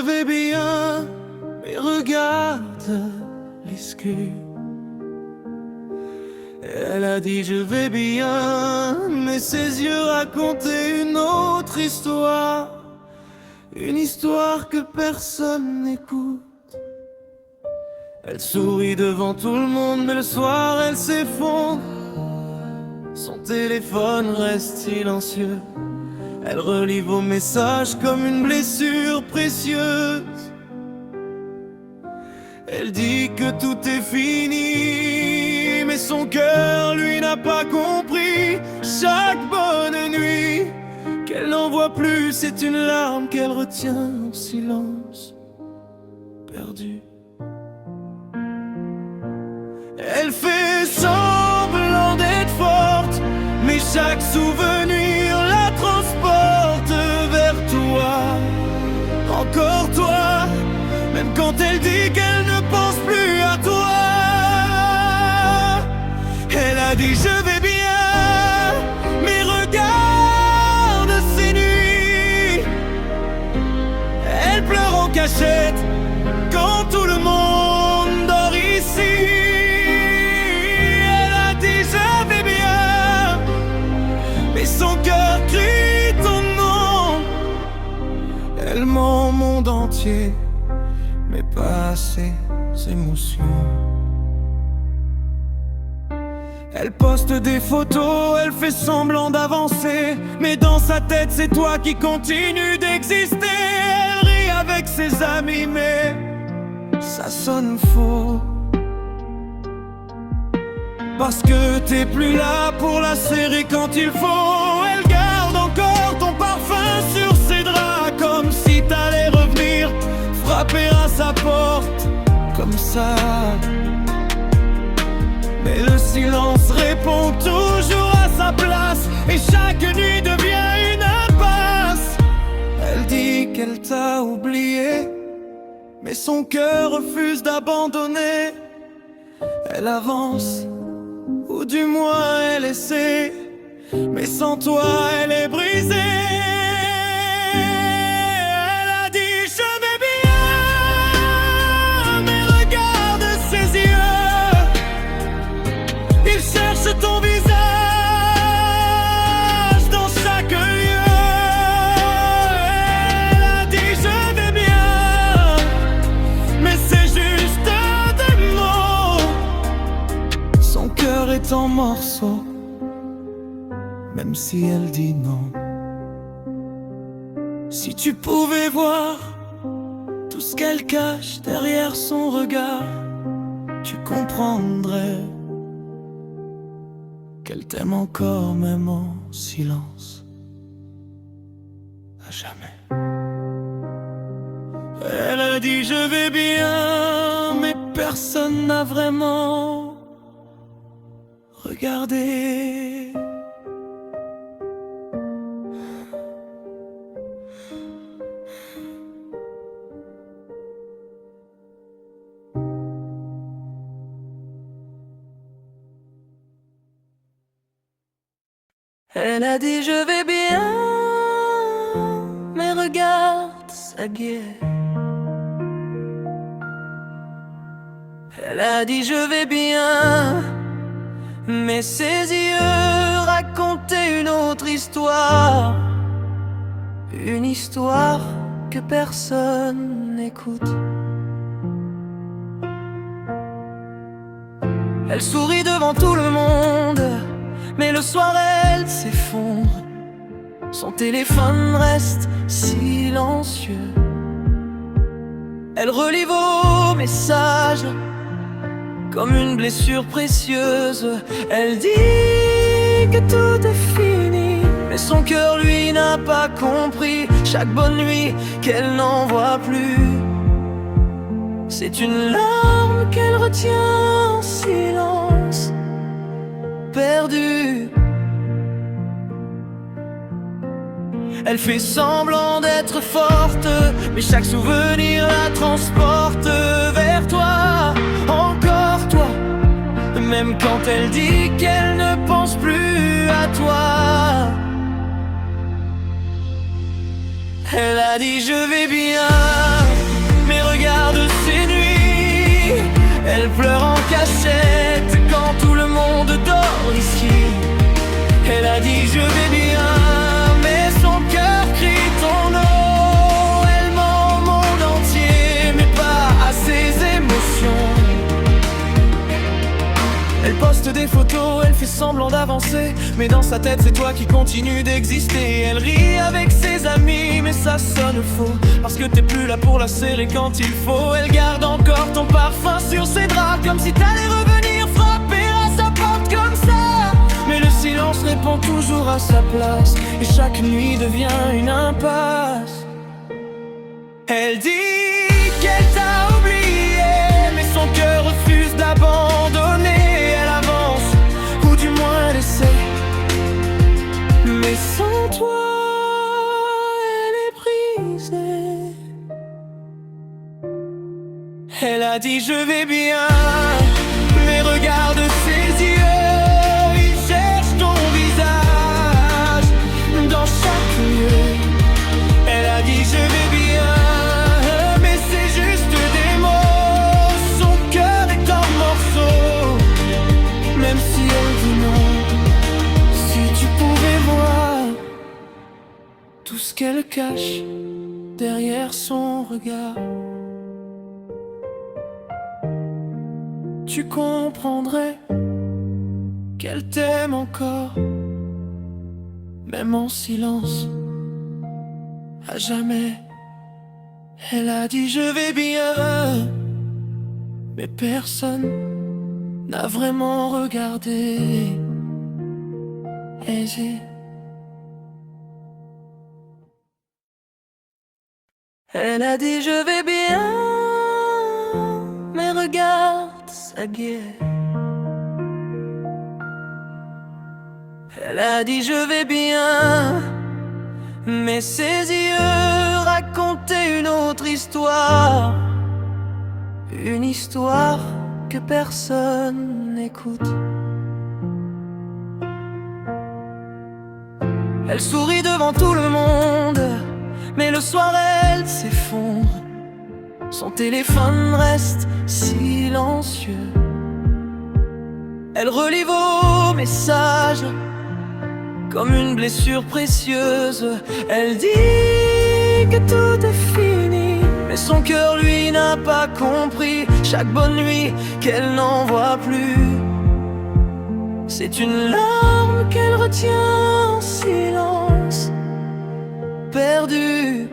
vais bien, mais regarde l'excuse. Elle a dit je vais bien, mais ses yeux racontaient une autre histoire. Une histoire que personne n'écoute. Elle sourit devant tout le monde, mais le soir elle s'effondre. Son téléphone reste silencieux. Elle relit vos messages comme une blessure précieuse. Elle dit que tout est fini, mais son cœur, lui, n'a pas compris. Chaque bonne nuit qu'elle n'en voit plus, c'est une larme qu'elle retient en silence, perdue. Elle fait semblant d'être forte, mais chaque souvenir la transporte vers toi. Encore toi, même quand elle dit qu'elle ne pense plus à toi. Elle a dit je vais bien, mais regarde ces nuits. Elle pleure en cachette quand tout le monde dort ici. Elle a dit je vais bien, mais son cœur crie ton nom. Elle ment au monde entier, mais pas ses émotions. Elle poste des photos, elle fait semblant d'avancer, mais dans sa tête c'est toi qui continues d'exister. Elle rit avec ses amis, mais ça sonne faux, parce que t'es plus là pour la serrer quand il faut. Elle garde encore ton parfum sur ses draps, comme si t'allais revenir frapper à sa porte, comme ça. Mais le silence répond toujours à sa place, et chaque nuit devient une impasse. Elle dit qu'elle t'a oublié, mais son cœur refuse d'abandonner. Elle avance, ou du moins elle essaie, mais sans toi elle est brisée. Ton visage dans chaque lieu. Elle a dit je vais bien, mais c'est juste des mots. Son cœur est en morceaux, même si elle dit non. Si tu pouvais voir tout ce qu'elle cache derrière son regard, tu comprendrais qu'elle t'aime encore, même en silence, à jamais. Elle a dit je vais bien, mais personne n'a vraiment regardé. Elle a dit je vais bien, mais regarde sa gueule. Elle a dit je vais bien, mais ses yeux racontaient une autre histoire. Une histoire que personne n'écoute. Elle sourit devant tout le monde, mais le soir elle s'effondre. Son téléphone reste silencieux. Elle relit vos messages comme une blessure précieuse. Elle dit que tout est fini, mais son cœur lui n'a pas compris. Chaque bonne nuit qu'elle n'en voit plus, c'est une larme qu'elle retient en silence, perdue. Elle fait semblant d'être forte, mais chaque souvenir la transporte vers toi. Encore toi, même quand elle dit qu'elle ne pense plus à toi. Elle a dit je vais bien, cachette quand tout le monde dort ici. Elle a dit je vais bien, mais son cœur crie ton nom. Elle ment au monde entier, mais pas à ses émotions. Elle poste des photos, elle fait semblant d'avancer, mais dans sa tête c'est toi qui continues d'exister. Elle rit avec ses amis, mais ça sonne faux, parce que t'es plus là pour la serrer quand il faut. Elle garde encore ton parfum sur ses draps, comme si t'allais revenir frapper à sa porte comme ça. Mais le silence répond toujours à sa place, et chaque nuit devient une impasse. Elle dit qu'elle t'a oublié, mais son cœur refuse d'abandonner. Elle avance, ou du moins elle essaie, mais sans toi, elle est brisée. Elle a dit je vais bien, mais regarde ses yeux. Elle a dit je vais bien, mais c'est juste des mots. Son cœur est en morceaux, même si elle dit non. Si tu pouvais voir tout ce qu'elle cache derrière son regard, tu comprendrais qu'elle t'aime encore, même en silence, à jamais. Elle a dit je vais bien, mais personne n'a vraiment regardé. Elle a dit je vais bien, mais regarde sa gueule. Elle a dit je vais bien, mais ses yeux racontaient une autre histoire. Une histoire que personne n'écoute. Elle sourit devant tout le monde, mais le soir elle s'effondre. Son téléphone reste silencieux. Elle relit vos messages comme une blessure précieuse. Elle dit que tout est fini, mais son cœur lui n'a pas compris. Chaque bonne nuit qu'elle n'en voit plus, c'est une larme qu'elle retient en silence, perdue.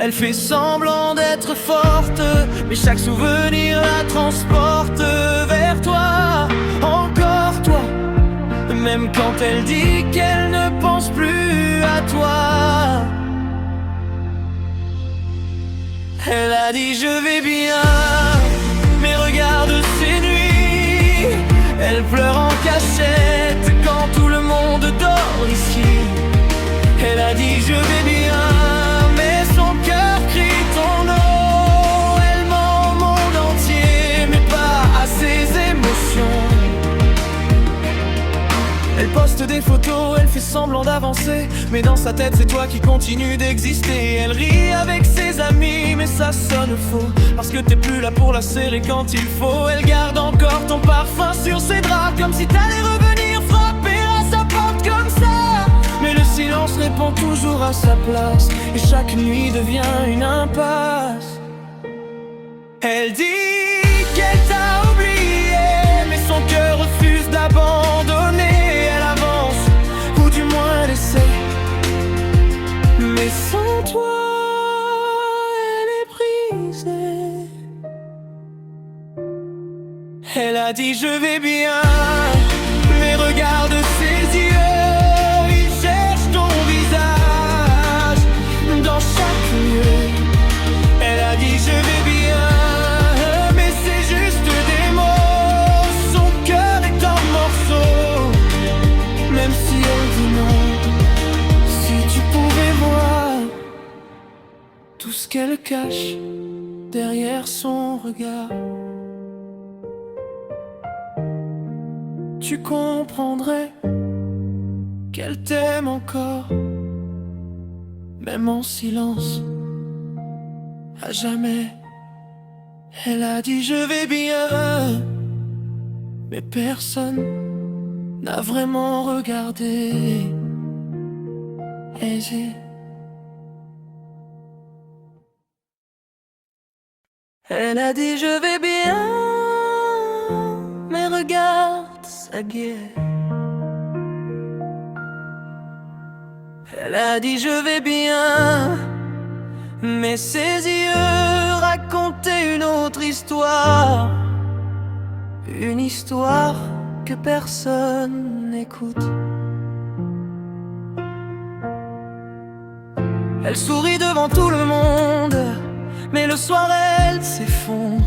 Elle fait semblant d'être forte, mais chaque souvenir la transporte vers toi, encore toi. Même quand elle dit qu'elle ne pense plus à toi. Elle a dit je vais bien, mais regarde ces nuits. Elle pleure en cachette quand tout le monde dort ici. Elle a dit je vais bien, mais son cœur crie ton nom. Elle ment au monde entier, mais pas à ses émotions. Elle poste des photos, elle fait semblant d'avancer, mais dans sa tête c'est toi qui continues d'exister. Elle rit avec ses amis, mais ça sonne faux, parce que t'es plus là pour la serrer quand il faut. Elle garde encore ton parfum sur ses draps, comme si t'allais revenir frapper à sa porte comme ça. Mais le silence répond toujours à sa place, et chaque nuit devient une impasse. Elle dit qu'elle t'a oublié, mais son cœur refuse d'abandonner. Elle avance, ou du moins elle essaie, mais sans toi, elle est brisée. Elle a dit je vais bien, mais regarde ses yeux. Dans chaque lieu, elle a dit je vais bien, mais c'est juste des mots. Son cœur est en morceaux, même si elle dit non. Si tu pouvais voir tout ce qu'elle cache derrière son regard, tu comprendrais qu'elle t'aime encore, même en silence, à jamais. Elle a dit je vais bien, mais personne n'a vraiment regardé. Elle a dit je vais bien, mais regarde sa gueule. Elle a dit je vais bien, mais ses yeux racontaient une autre histoire. Une histoire que personne n'écoute. Elle sourit devant tout le monde, mais le soir elle s'effondre.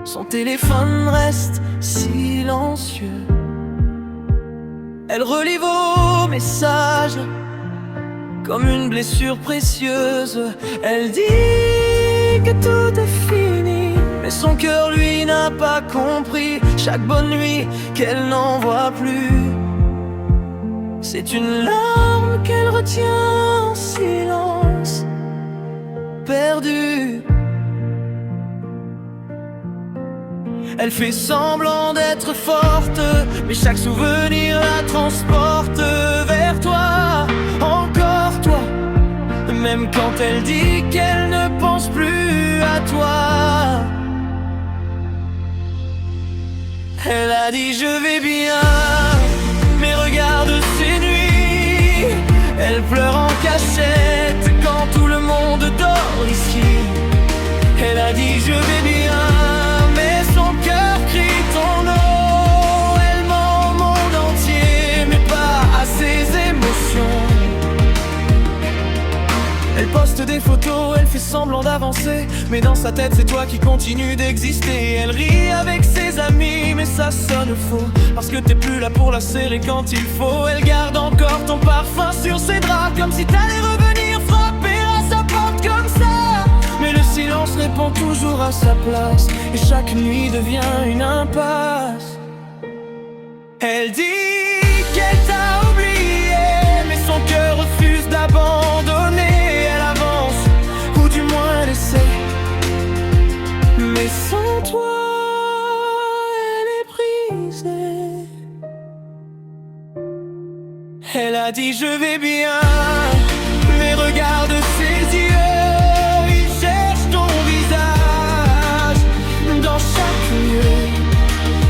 Son téléphone reste silencieux. Elle relit vos messages comme une blessure précieuse. Elle dit que tout est fini, mais son cœur lui n'a pas compris. Chaque bonne nuit qu'elle n'en voit plus, c'est une larme qu'elle retient en silence, perdue. Elle fait semblant d'être forte, mais chaque souvenir la transporte vers toi, encore toi. Même quand elle dit qu'elle ne pense plus à toi. Elle a dit je vais bien, mais regarde ces nuits. Elle pleure en cachette quand tout le monde dort ici. Elle a dit je vais bien, mais son cœur crie ton nom. Elle ment au monde entier, mais pas à ses émotions. Elle poste des photos, elle fait semblant d'avancer, mais dans sa tête c'est toi qui continue d'exister. Elle rit avec ses amis, mais ça sonne faux, parce que t'es plus là pour la serrer quand il faut. Elle garde encore ton parfum sur ses draps, comme si t'allais revenir frapper à sa porte comme ça. Mais le silence répond toujours à sa place, et chaque nuit devient une impasse. Elle dit qu'elle t'a oublié, mais son cœur refuse d'abandonner. Elle avance, ou du moins elle essaie, mais sans toi, elle est brisée. Elle a dit je vais bien, mais regarde ses yeux.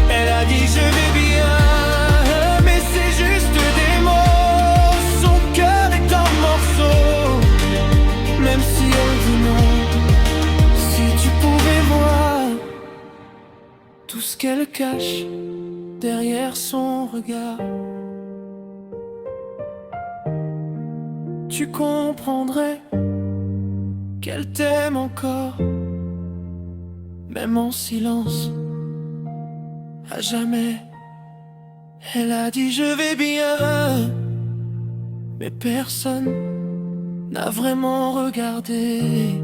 Elle a dit je vais bien, mais c'est juste des mots. Son cœur est en morceaux, même si elle dit non. Si tu pouvais voir tout ce qu'elle cache derrière son regard, tu comprendrais qu'elle t'aime encore, même en silence, à jamais. Elle a dit je vais bien, mais personne n'a vraiment regardé.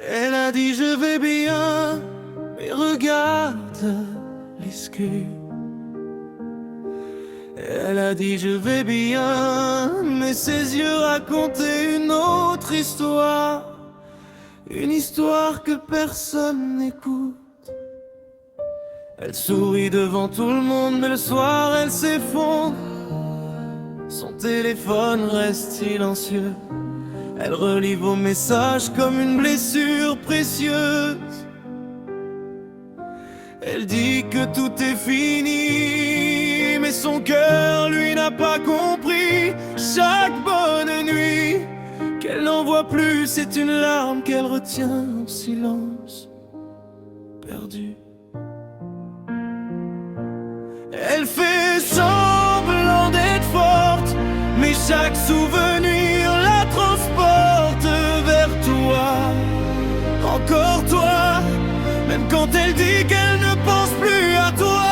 Elle a dit je vais bien, mais regarde l'excuse. Elle a dit je vais bien, mais ses yeux racontaient une autre histoire. Une histoire que personne n'écoute. Elle sourit devant tout le monde, mais le soir elle s'effondre. Son téléphone reste silencieux. Elle relit vos messages comme une blessure précieuse. Elle dit que tout est fini, mais son cœur, lui, n'a pas compris. Chaque bonne nuit qu'elle n'en voit plus, c'est une larme qu'elle retient en silence, perdue. Elle fait semblant d'être forte, mais chaque souvenir la transporte vers toi, encore toi. Même quand elle dit qu'elle ne pense plus à toi.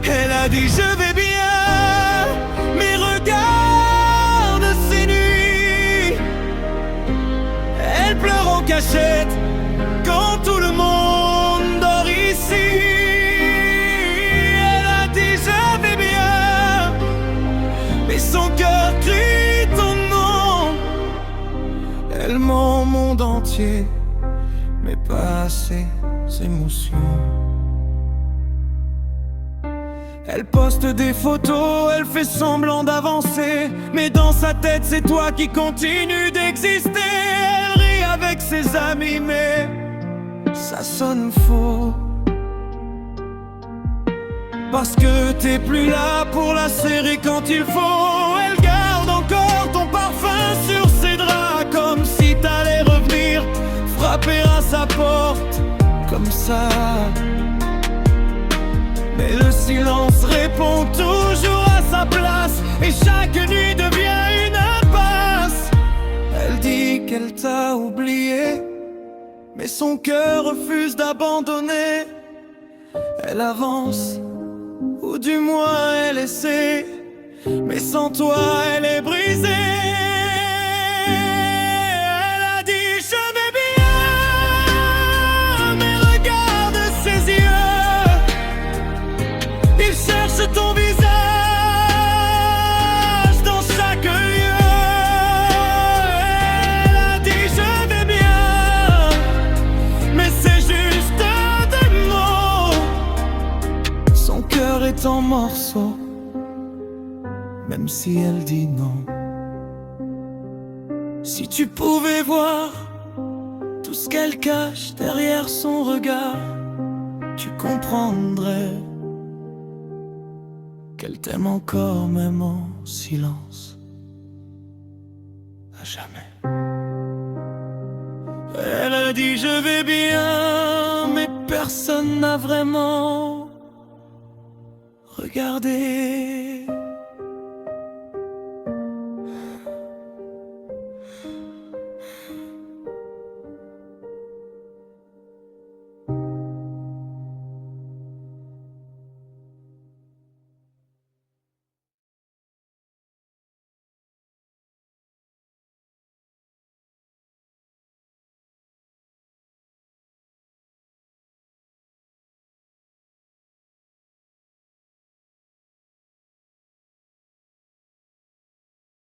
Elle a dit je vais bien, mais regarde ces nuits. Elle pleure en cachette quand tout le monde dort ici. Elle a dit je vais bien, mais entier, mais pas ses émotions. Elle poste des photos, elle fait semblant d'avancer, mais dans sa tête c'est toi qui continues d'exister. Elle rit avec ses amis, mais ça sonne faux, parce que t'es plus là pour la série quand il faut. Elle garde encore ton parfum sur ses draps, comme si t'allais revenir frapper à sa porte, comme ça. Mais le silence répond toujours à sa place, et chaque nuit devient une impasse. Elle dit qu'elle t'a oublié, mais son cœur refuse d'abandonner. Elle avance, ou du moins elle essaie, mais sans toi elle est brisée. Elle a dit je vais bien, mais regarde ses yeux, il cherche ton visage dans chaque lieu. Elle a dit je vais bien, mais c'est juste des mots. Son cœur est en morceaux, même si elle dit non. Si tu pouvais voir tout ce qu'elle cache derrière son regard, tu comprendrais qu'elle t'aime encore, même en silence, à jamais. Elle a dit je vais bien, mais personne n'a vraiment regardé.